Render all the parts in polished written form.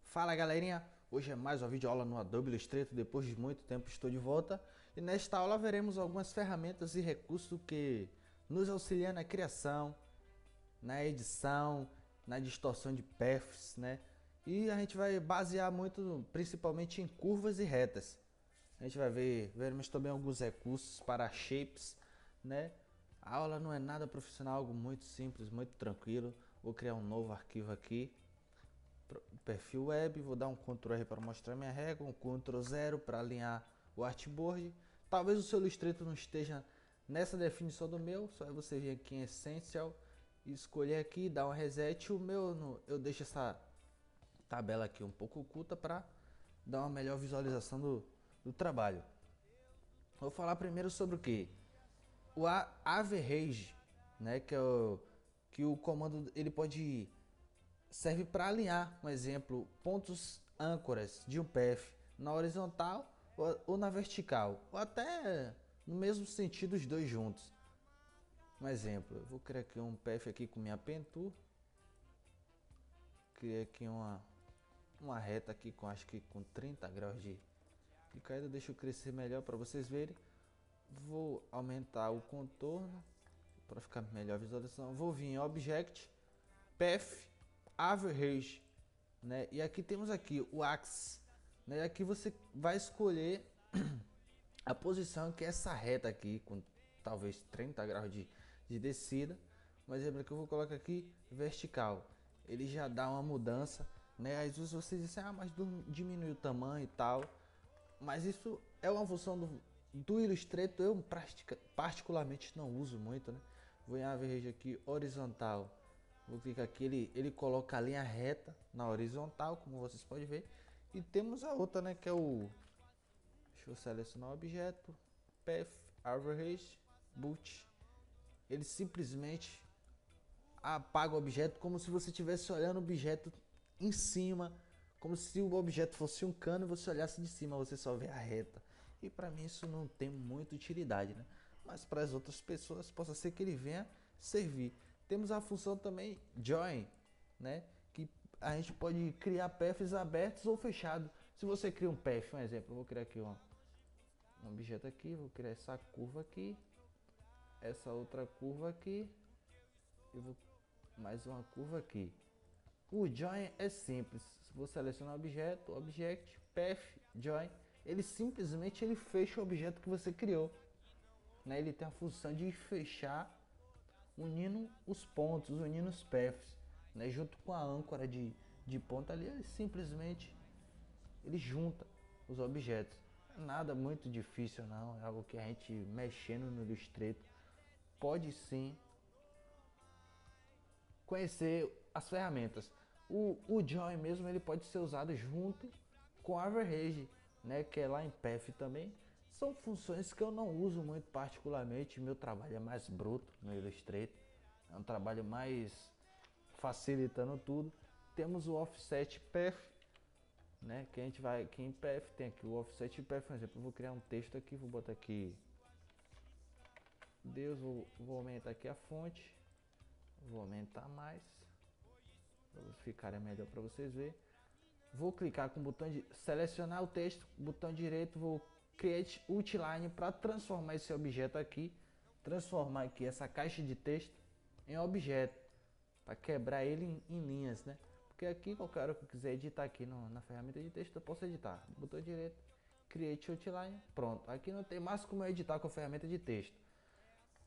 Fala galerinha, hoje é mais uma videoaula no Adobe Illustrator. Depois de muito tempo estou de volta e nesta aula veremos algumas ferramentas e recursos que nos auxiliam na criação, na edição, na distorção de paths, né? E a gente vai basear muito principalmente em curvas e retas. A gente vai vermos também alguns recursos para shapes, né? A aula não é nada profissional, algo muito simples, muito tranquilo. Vou criar um novo arquivo aqui, perfil web, vou dar um Ctrl R para mostrar minha régua, um Ctrl 0 para alinhar o artboard. Talvez o seu Illustrator não esteja nessa definição do meu, só é você vir aqui em Essential e escolher aqui, dar um reset. O meu, eu deixo essa tabela aqui um pouco oculta para dar uma melhor visualização do trabalho. Vou falar primeiro sobre o que? O average, né, que o comando ele pode serve para alinhar, um exemplo, pontos âncoras de um path na horizontal ou na vertical, ou até no mesmo sentido os dois juntos. Um exemplo, eu vou criar aqui um path aqui com minha pen tool, criei aqui uma reta aqui com acho que com 30 graus de caída. Deixa eu crescer melhor para vocês verem. Vou aumentar o contorno para ficar melhor a visualização. Vou vir em Object, Path, Average, né? E aqui temos aqui o Axis, né? Aqui você vai escolher a posição que é essa reta aqui com talvez 30 graus de descida. Mas lembra que eu vou colocar aqui vertical. Ele já dá uma mudança, né? Às vezes vocês dizem, ah, mas diminui o tamanho e tal. Mas isso é uma função do Illustrator, eu particularmente não uso muito, né? Vou em Average aqui, horizontal. Vou clicar aqui, ele coloca a linha reta na horizontal, como vocês podem ver. E temos a outra, né, que é o... Deixa eu selecionar o objeto, Path, Average, Boot. Ele simplesmente apaga o objeto como se você estivesse olhando o objeto em cima, como se o objeto fosse um cano e você olhasse de cima, você só vê a reta. E para mim isso não tem muita utilidade, né? Mas para as outras pessoas possa ser que ele venha servir. Temos a função também join, né? Que a gente pode criar paths abertos ou fechados. Se você cria um path, um exemplo, eu vou criar aqui um objeto aqui, vou criar essa curva aqui, essa outra curva aqui, e vou mais uma curva aqui. O join é simples, vou selecionar o objeto, Object, Path, Join, ele simplesmente ele fecha o objeto que você criou, né? Ele tem a função de fechar unindo os pontos, unindo os paths, né? Junto com a âncora de ponta ali, ele simplesmente ele junta os objetos. Nada muito difícil não, é algo que a gente mexendo no Illustrator pode sim conhecer as ferramentas. O join mesmo ele pode ser usado junto com average, né, que é lá em Path também. São funções que eu não uso muito particularmente, meu trabalho é mais bruto no Illustrator, é um trabalho mais facilitando tudo. Temos o offset path, né, que a gente vai aqui em path, tem aqui o offset path, por exemplo, eu vou criar um texto aqui, vou botar aqui Deus, vou aumentar aqui a fonte, vou aumentar mais para ficar melhor para vocês verem. Vou clicar com o botão de selecionar o texto, botão direito, vou create outline para transformar esse objeto aqui, transformar aqui essa caixa de texto em objeto, para quebrar ele em linhas, né? Porque aqui qualquer hora que eu quiser editar aqui na ferramenta de texto eu posso editar. Botão direito, create outline, pronto. Aqui não tem mais como eu editar com a ferramenta de texto.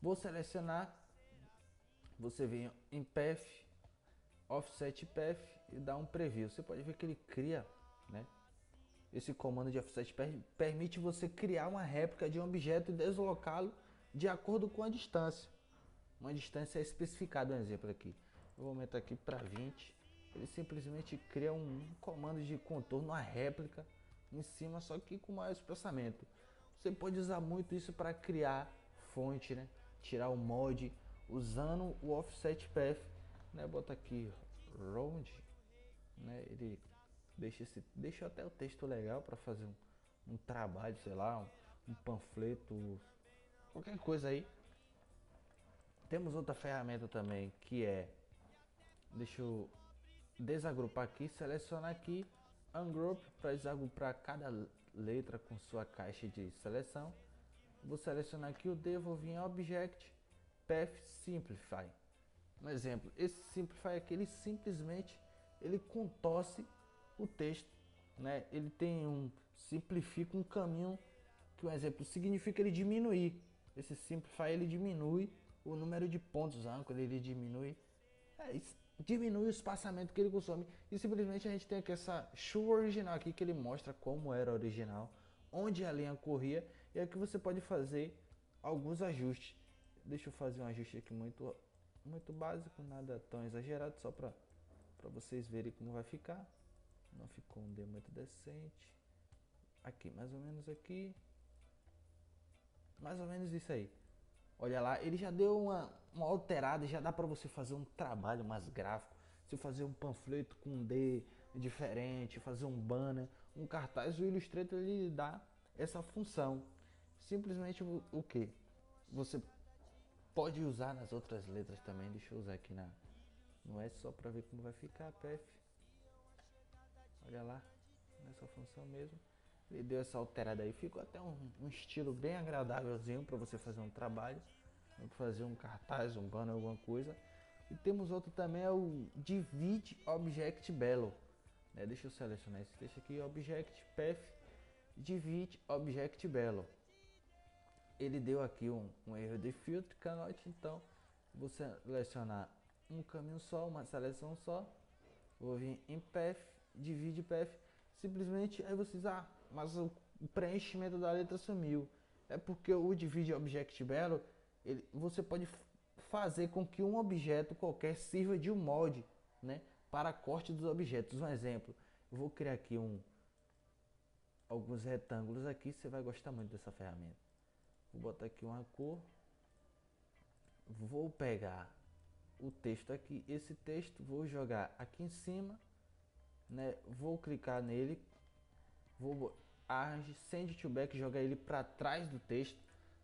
Vou selecionar, você vem em Path, Offset Path e dá um preview. Você pode ver que ele cria, né? Esse comando de Offset Path permite você criar uma réplica de um objeto e deslocá-lo de acordo com a distância. Uma distância é especificada, um exemplo aqui. Eu vou aumentar aqui para 20. Ele simplesmente cria um comando de contorno, uma réplica em cima, só que com maior espaçamento. Você pode usar muito isso para criar fonte, né? Tirar o molde usando o Offset Path, né? Bota aqui round, né? Ele deixa até o texto legal para fazer um trabalho, sei lá, um panfleto, qualquer coisa aí. Temos outra ferramenta também que é, deixa eu desagrupar aqui, selecionar aqui Ungroup para cada letra com sua caixa de seleção. Vou selecionar aqui o D, vou vir em Object, Path Simplify. Um exemplo, esse Simplify aqui, ele simplesmente ele contorce o texto, né? Ele tem simplifica um caminho que, um exemplo, significa ele diminuir. Esse Simplify ele diminui o número de pontos âncora, ele diminui, diminui o espaçamento que ele consome. E simplesmente a gente tem aqui essa show original aqui que ele mostra como era original, onde a linha corria, e aqui você pode fazer alguns ajustes. Deixa eu fazer um ajuste aqui muito básico, nada tão exagerado, só para vocês verem como vai ficar. Não ficou um D muito decente. Aqui, mais ou menos aqui. Mais ou menos isso aí. Olha lá, ele já deu uma alterada, já dá para você fazer um trabalho mais gráfico. Se fazer um panfleto com um D diferente, fazer um banner, um cartaz, o Illustrator ele dá essa função. Simplesmente o que? Você pode usar nas outras letras também. Deixa eu usar aqui no S só para ver como vai ficar, PF. Olha lá, nessa função mesmo. Ele deu essa alterada aí, ficou até um estilo bem agradávelzinho para você fazer um trabalho, fazer um cartaz, um banner, alguma coisa. E temos outro também, é o Divide Object Below. Deixa eu selecionar esse texto aqui, Object Path Divide Object Below. Ele deu aqui um erro de filtro cannot, então vou selecionar um caminho só, uma seleção só. Vou vir em Path, Divide Path, simplesmente aí vocês, mas o preenchimento da letra sumiu. É porque o Divide Object Below, você pode fazer com que um objeto qualquer sirva de um molde, né, para corte dos objetos. Um exemplo, eu vou criar aqui alguns retângulos aqui, você vai gostar muito dessa ferramenta. Vou botar aqui uma cor, vou pegar o texto aqui, esse texto vou jogar aqui em cima, né, vou clicar nele, vou Arrange, Send to Back, jogar ele para trás do texto,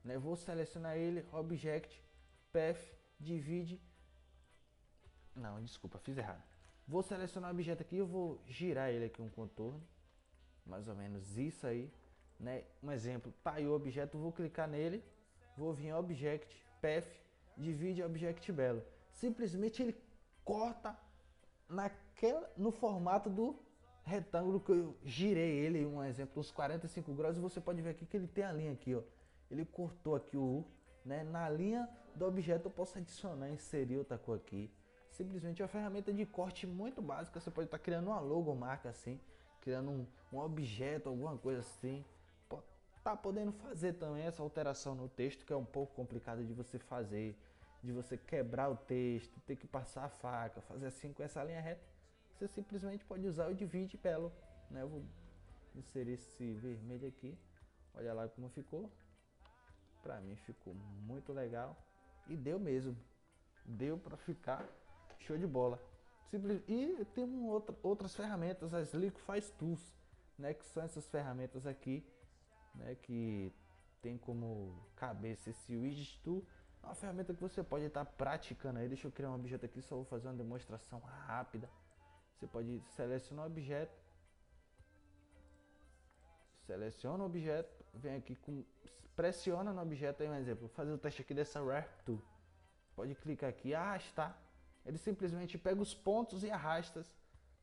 né, vou selecionar ele, Object, Path, Divide, não, desculpa, fiz errado. Vou selecionar o objeto aqui, eu vou girar ele aqui um contorno, mais ou menos isso aí, né? Um exemplo, tá aí o objeto, vou clicar nele, vou vir em Object, Path, Divide Object Below. Simplesmente ele corta no formato do retângulo que eu girei ele, um exemplo, uns 45 graus, e você pode ver aqui que ele tem a linha aqui, ó. Ele cortou aqui o U, né? Na linha do objeto eu posso adicionar, inserir outra cor aqui. Simplesmente é uma ferramenta de corte muito básica. Você pode estar criando uma logomarca assim, criando um objeto, alguma coisa assim. Tá podendo fazer também essa alteração no texto, que é um pouco complicado de você fazer, de você quebrar o texto, ter que passar a faca, fazer assim com essa linha reta. Você simplesmente pode usar o Divide Below, né? Eu vou inserir esse vermelho aqui. Olha lá como ficou. Pra mim ficou muito legal e deu mesmo. Deu para ficar show de bola. Simples. E tem outras ferramentas, as Liquify Tools, né, que são essas ferramentas aqui, né, que tem como cabeça esse Widget Tool. É uma ferramenta que você pode estar praticando aí. Deixa eu criar um objeto aqui, só vou fazer uma demonstração rápida. Você pode selecionar o objeto, seleciona o objeto, vem aqui pressiona no objeto aí, um exemplo, vou fazer o teste aqui dessa Wrap Tool. Pode clicar aqui e arrastar. Ele simplesmente pega os pontos e arrasta.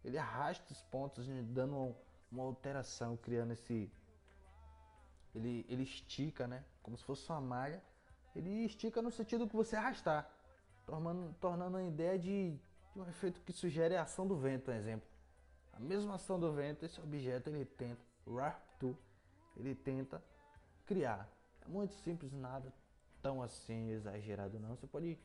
Ele arrasta os pontos, dando uma alteração, criando esse... Ele estica, né? Como se fosse uma malha. Ele estica no sentido que você arrastar. Tornando a ideia de um efeito que sugere a ação do vento, por exemplo. A mesma ação do vento, esse objeto ele tenta, Wrap Tool, ele tenta criar. É muito simples, nada tão assim exagerado não. Você pode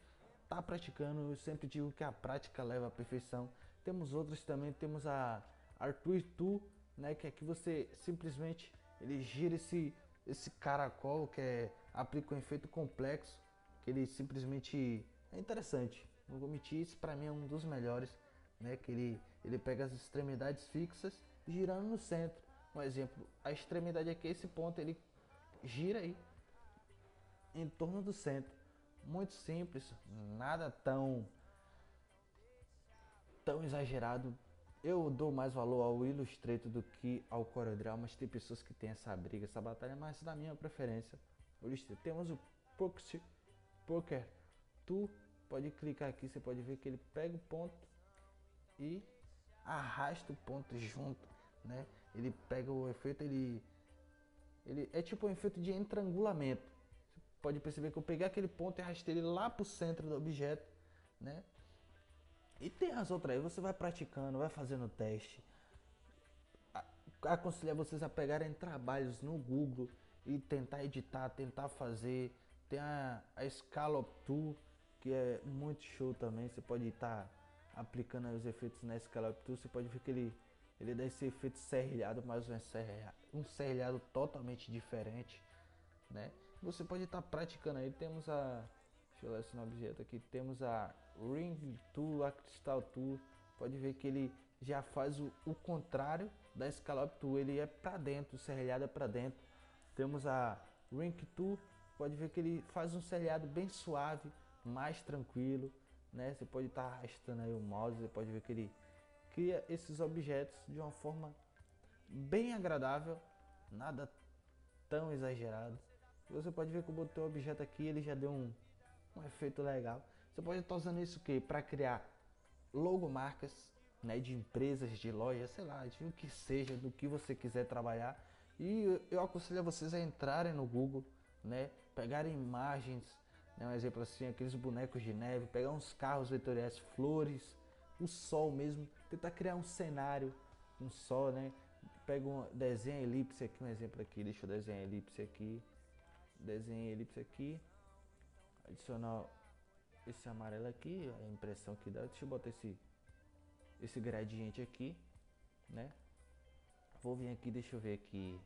estar praticando, eu sempre digo que a prática leva à perfeição. Temos outros também, temos a Artwist Tool, né, que aqui você simplesmente ele gira esse caracol, que aplica um efeito complexo, que ele simplesmente é interessante. Não vou mentir, isso para mim é um dos melhores, né, que ele pega as extremidades fixas girando no centro. Um exemplo, a extremidade aqui, esse ponto, ele gira aí em torno do centro. Muito simples, nada tão exagerado. Eu dou mais valor ao Illustrator do que ao CorelDRAW, mas tem pessoas que têm essa briga, essa batalha, mas na minha preferência, o Illustrator. Temos o Proxy Poker. Tu pode clicar aqui, você pode ver que ele pega o ponto e arrasta o ponto junto, né? Ele pega o efeito, ele é tipo um efeito de estrangulamento. Você pode perceber que eu peguei aquele ponto e arrastei ele lá pro centro do objeto, né? E tem as outras aí, você vai praticando, vai fazendo teste. Aconselho vocês a pegarem trabalhos no Google e tentar editar, tentar fazer. Tem a Scallop Tool, que é muito show também. Você pode estar aplicando os efeitos na Scallop Tool. Você pode ver que ele dá esse efeito serrilhado, mas um serrilhado totalmente diferente, né? Você pode estar praticando aí. Temos deixa eu selecionar o objeto aqui. Temos a Ring Tool, a Crystal Tool. Pode ver que ele já faz o contrário da Scallop Tool, ele é para dentro, o serrilhado é para dentro. Temos a Ring Tool, pode ver que ele faz um serrilhado bem suave, mais tranquilo, né? Você pode estar arrastando aí o mouse, você pode ver que ele cria esses objetos de uma forma bem agradável, nada tão exagerado. Você pode ver que eu botei o objeto aqui, ele já deu um efeito legal. Você pode estar usando isso para criar logomarcas, né, de empresas, de lojas, sei lá, de o que seja, do que você quiser trabalhar. E eu aconselho a vocês a entrarem no Google, né, pegarem imagens, né, um exemplo assim, aqueles bonecos de neve, pegar uns carros vetoriais, flores, o sol mesmo, tentar criar um cenário, um sol, né, pega um desenho elipse aqui, um exemplo aqui, deixa eu desenhar elipse aqui, desenho elipse aqui, adicionar esse amarelo aqui, a impressão que dá, deixa eu botar esse gradiente aqui, né? Vou vir aqui, deixa eu ver aqui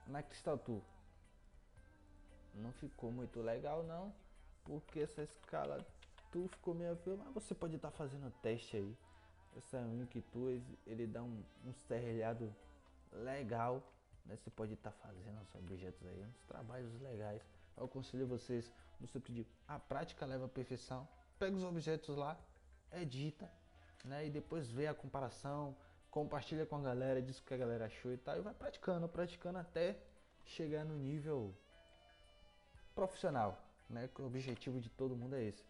na Crystal Tool. Não ficou muito legal não, porque essa escala Tool ficou meio feio, mas você pode estar fazendo teste aí. Essa Ink Tool, ele dá um serrilhado legal, né? Você pode estar fazendo os objetos aí, uns trabalhos legais. Eu aconselho vocês, no seu pedido, a prática leva à perfeição. Pega os objetos lá, edita, né? E depois vê a comparação, compartilha com a galera, diz o que a galera achou e tal, e vai praticando, praticando até chegar no nível profissional, né? Que o objetivo de todo mundo é esse.